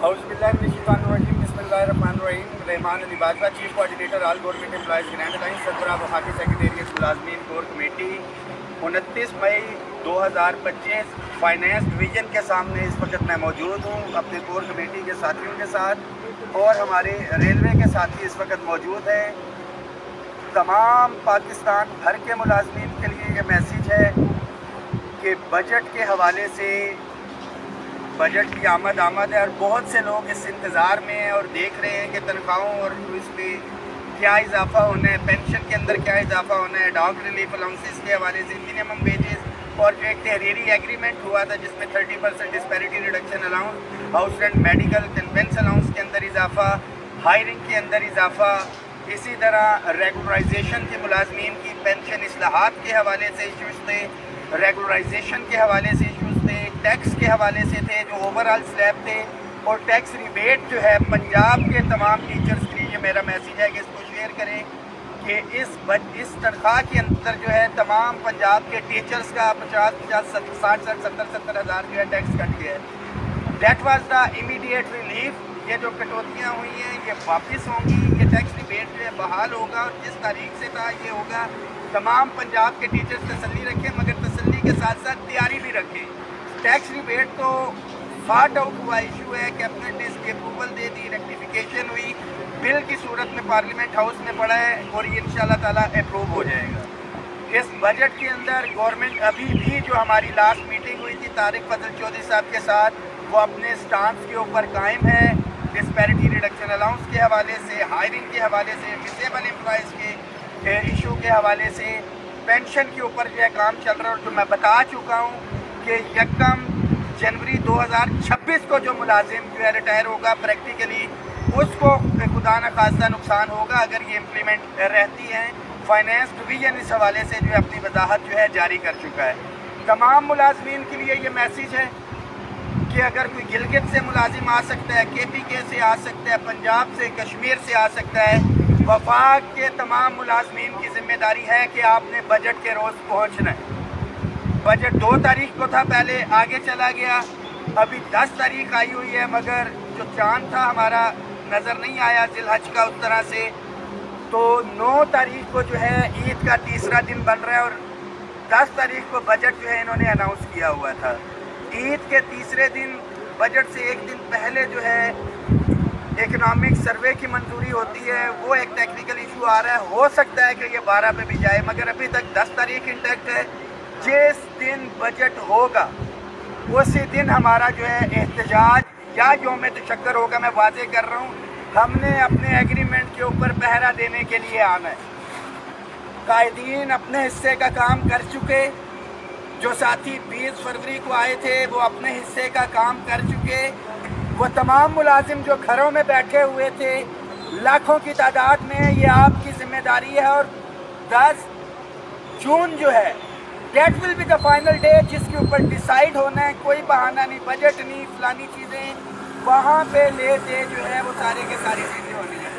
औज़ुबिल्लाहिमिनश्शैतानिर्रजीम बिस्मिल्लाहिर्रहमानिर्रहीम। Rahman Ali Bajwa, chief coordinator all government employees grand alliance, सरबराह वफाकी सेक्रेटेरिएट मुलाज़मीन कोर कमेटी। 29 मई 2025 फाइनेंस डिवीज़न के सामने इस वक्त मैं मौजूद हूँ अपने कोर कमेटी के साथियों के साथ, और हमारे रेलवे के साथी इस वक्त मौजूद हैं। तमाम पाकिस्तान भर के मुलाज़मीन के लिए ये मैसेज है कि बजट के हवाले से बजट की आमद है, और बहुत से लोग इस इंतज़ार में हैं और देख रहे हैं कि तनख्वाहों और इस पर क्या इजाफा होना है, पेंशन के अंदर क्या इजाफा होना है, डॉग रिलीफ अलाउंसेस के हवाले से मिनिमम वेजेस, और जो एक तहरीरी एग्रीमेंट हुआ था जिसमें 30% disparity reduction allowance, house rent, medical, convince allowance के अंदर इजाफा, हायरिंग के अंदर इजाफा, इसी तरह रेगुलराइजेशन के मुलाजमीन की पेंशन इस्लाहात के हवाले से इशूज़ थे, रेगुलराइजेशन के हवाले से इशूज़ थे, टैक्स के हवाले से थे जो ओवरऑल स्लैब थे, और टैक्स रिबेट जो है पंजाब के तमाम टीचर्स के लिए मेरा मैसेज है कि इसको शेयर करें कि इस तनख्वाह के अंदर जो है तमाम पंजाब के टीचर्स का 50-50, 60-70 हज़ार जो है टैक्स कट गया है। That was the immediate relief. ये जो कटौतियाँ हुई हैं ये वापस होंगी, ये टैक्स रिबेट जो है बहाल होगा, और जिस तारीख से था ये होगा। तमाम पंजाब के टीचर्स तसल्ली रखें, मगर तसल्ली के साथ साथ तैयारी भी रखें। टैक्स रिबेट तो फाट आउट हुआ इशू है, कैबिनेट ने इसकी अप्रूवल दे दी, रेक्टिफिकेशन हुई, बिल की सूरत में पार्लियामेंट हाउस में पड़ा है, और ये इंशाल्लाह ताला अप्रूव हो जाएगा। इस बजट के अंदर गवर्नमेंट अभी भी जो हमारी लास्ट मीटिंग हुई थी तारिक फजल चौधरी साहब के साथ, वो अपने स्टांस के ऊपर कायम है। डिस्पैरिटी रिडक्शन अलाउंस के हवाले से, हायरिंग के हवाले से, डिसेबल एम्प्लॉयज़ के इशू के हवाले से, पेंशन के ऊपर जो है काम चल रहा है। और जो मैं बता चुका हूँ कि 1 जनवरी 2026 को जो मुलाजिम जो है रिटायर होगा प्रैक्टिकली, उसको खुदा न खास्ता नुकसान होगा अगर ये इम्प्लीमेंट रहती हैं। फाइनेंस डिवीज़न इस हवाले से जो है अपनी वजाहत जो है जारी कर चुका है। तमाम मुलाजमीन के लिए ये मैसेज है कि अगर कोई गिलगित से मुलाजिम आ सकता है, KPK से आ सकता है, पंजाब से, कश्मीर से आ सकता है, वफाक के तमाम मुलाजमीन की जिम्मेदारी है कि आपने बजट के रोज़ पहुँचना है। बजट 2 तारीख को था, पहले आगे चला गया, अभी 10 तारीख आई हुई है, मगर जो चांद था हमारा नज़र नहीं आया जिलहज का उस तरह से। तो 9 तारीख को जो है ईद का तीसरा दिन बन रहा है, और 10 तारीख को बजट जो है इन्होंने अनाउंस किया हुआ था। ईद के तीसरे दिन बजट से एक दिन पहले जो है इकनॉमिक सर्वे की मंजूरी होती है, वो एक टेक्निकल इशू आ रहा है। हो सकता है कि ये 12 पे भी जाए, मगर अभी तक 10 तारीख इंटैक्ट है। जिस दिन बजट होगा उसी दिन हमारा जो है एहतजाज या यौम तशक्कर होगा। मैं वाज़े कर रहा हूँ, हमने अपने एग्रीमेंट के ऊपर पहरा देने के लिए आना है। कायदीन अपने हिस्से का काम कर चुके, जो साथी 20 फरवरी को आए थे वो अपने हिस्से का काम कर चुके, वो तमाम मुलाजिम जो घरों में बैठे हुए थे लाखों की तादाद में, ये आपकी जिम्मेदारी है। और 10 जून जो है date will be the final day, जिसके ऊपर डिसाइड होना है। कोई बहाना नहीं, बजट नहीं, फलानी चीज़ें, वहाँ पे ले दे जो है वो सारे के सारी चीज़ें होनी है।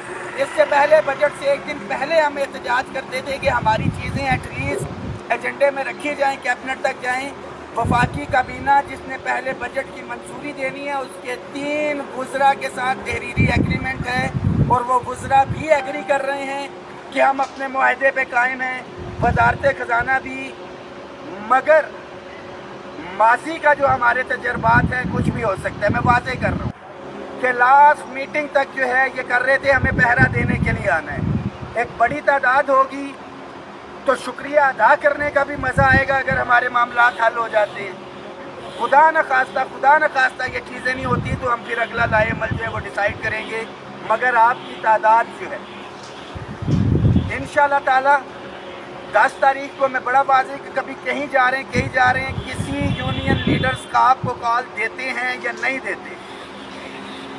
इससे पहले बजट से एक दिन पहले हम एहतजाज करते थे कि हमारी चीज़ें एटलीस्ट एजेंडे में रखी जाएं, कैबिनेट तक जाएं। वफाकी काबीना जिसने पहले बजट की मंजूरी देनी है, उसके 3 वज़रा के साथ तहरीरी एग्रीमेंट है, और वो वज़रा भी एग्री कर रहे हैं कि हम अपने मुआहदे पे कायम हैं, वज़ारत ख़जाना भी। मगर माजी का जो हमारे तजर्बात हैं, कुछ भी हो सकता है। मैं वाज़े कर रहा हूँ कि लास्ट मीटिंग तक जो है ये कर रहे थे हमें पहरा देने के लिए आना है। एक बड़ी तादाद होगी तो शुक्रिया अदा करने का भी मज़ा आएगा अगर हमारे मामला हल हो जाते हैं। खुदा न खास्ता ये चीज़ें नहीं होती तो हम फिर अगला लाएमल जो है वो डिसाइड करेंगे। मगर आपकी तादाद जो है इंशाल्लाह ताला 10 तारीख को मैं बड़ा वाज़े कि कभी कहीं जा रहे हैं, किसी यूनियन लीडर्स का आपको कॉल देते हैं या नहीं देते,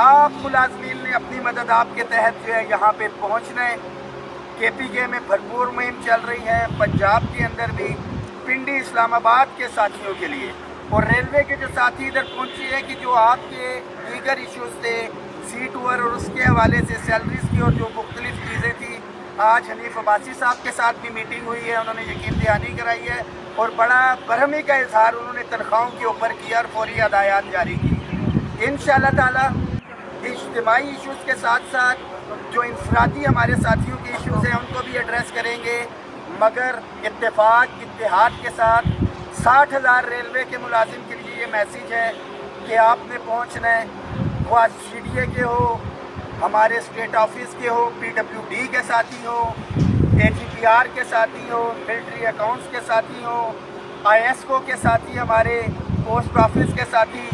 आप मुलाजमीन ने अपनी मदद आपके तहत जो है यहाँ पे पहुँचना है। KPK में भरपूर मुहिम चल रही है, पंजाब के अंदर भी, पिंडी इस्लामाबाद के साथियों के लिए, और रेलवे के जो साथी इधर पहुँचे हैं कि जो आपके दीगर इश्यूज़ थे, सीट ओवर और उसके हवाले से सैलरीज़ की और जो मुख्तलिफ चीज़ें थी। आज हनीफ अब्बासी साहब के साथ भी मीटिंग हुई है, उन्होंने यकीन दहानी कराई है, और बड़ा बरहमी का इजहार उन्होंने तनख्वाहों के ऊपर किया और फौरी अदायात जारी की। इंशाअल्लाह ताला اجتماعی ایشوز کے ساتھ ساتھ جو انفرادی ہمارے ساتھیوں کے ایشوز ہیں ان کو بھی ایڈریس کریں گے، مگر اتفاق اتحاد کے ساتھ 60,000 ریلوے کے ملازم کے لیے یہ میسیج ہے کہ آپ نے پہنچنا ہے، وہ سی ڈی اے کے ہو، ہمارے اسٹیٹ آفس کے ہو، پی ڈبلیو ڈی کے ساتھی ہو، اے جی پی آر کے ساتھی ہو، ملٹری اکاؤنٹس کے ساتھی ہو، آئی ایس کو کے ساتھی، ہمارے پوسٹ آفس کے ساتھی،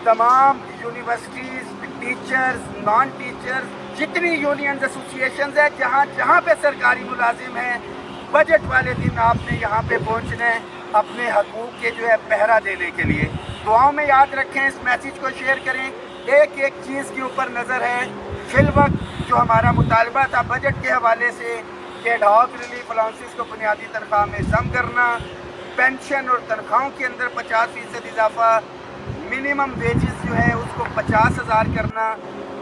تمام یونیورسٹیز، ٹیچرز، نان ٹیچرز، جتنی یونینز ایسوسیشنز ہیں، جہاں جہاں پہ سرکاری ملازم ہیں، بجٹ والے دن آپ نے یہاں پہ پہنچنا ہے اپنے حقوق کے جو ہے پہرا دینے کے لیے۔ دعاؤں میں یاد رکھیں، اس میسیج کو شیئر کریں۔ ایک ایک چیز کے اوپر نظر ہے، فی الوقت جو ہمارا مطالبہ تھا بجٹ کے حوالے سے کہ ایڈ ہاک ریلیف الاؤنسز کو بنیادی تنخواہ میں ضم کرنا، پینشن اور تنخواہوں کے اندر 50% اضافہ، منیمم ویجز جو ہے اس کو 50,000 کرنا،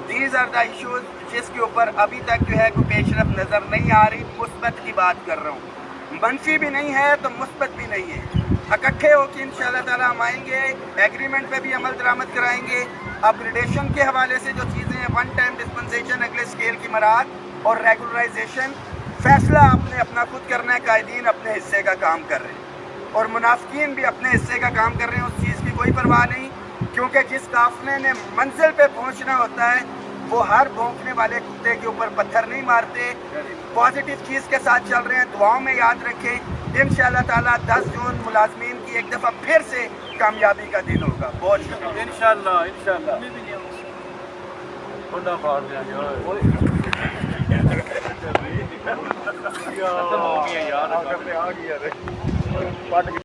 دیز آر دا ایشوز جس کے اوپر ابھی تک جو ہے کوئی پیش رفت نظر نہیں آ رہی۔ مثبت کی بات کر رہا ہوں، منفی بھی نہیں ہے تو مثبت بھی نہیں ہے۔ اکٹھے ہو کے انشاءاللہ تعالیٰ ہم آئیں گے، ایگریمنٹ پہ بھی عمل درآمد کرائیں گے۔ اپگریڈیشن کے حوالے سے جو چیزیں ہیں، ون ٹائم ڈسپنسیشن، اگلے اسکیل کی مراحت اور ریگولرائزیشن، فیصلہ آپ نے اپنا خود کرنا ہے۔ قائدین اپنے حصے کا کام کر رہے ہیں اور منافقین بھی اپنے حصے کا کام کر رہے ہیں، اس چیز کی کوئی پرواہ نہیں، کیونکہ جس قافلے نے منزل پہ پہنچنا ہوتا ہے وہ ہر بھونکنے والے کتے کے اوپر پتھر نہیں مارتے۔ پازیٹیو چیز کے ساتھ چل رہے ہیں، دعاؤں میں یاد رکھیں۔ انشاءاللہ تعالیٰ 10 جون ملازمین کی ایک دفعہ پھر سے کامیابی کا دن ہوگا۔ بہت شکریہ۔ انشاءاللہ خدا پاک ختم ہو گیا یار